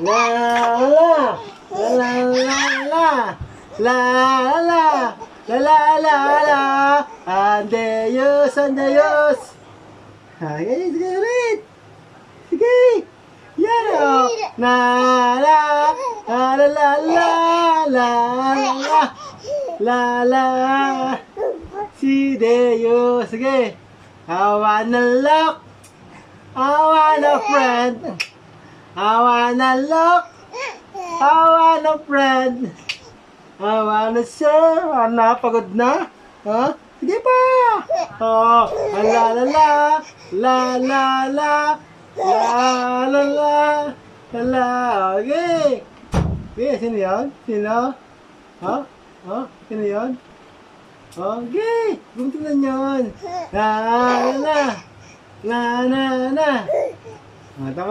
La la la la la la la la la la la Andeus, Andeus. Okay, sige ulit. Sige. Yan o. La la la la la la la la la Si Deus. Sige. I wanna look. I want a friend. I wanna look. I want a friend. I wanna share. Napagod na? Ha? Sige pa. Oh, la la la. La la la. La la la. La la. Okay. Okay, sino yun? Sino? Ha? Ha? Sino yun? Okay. Bumtunan yun. La la la. La la la. Tama.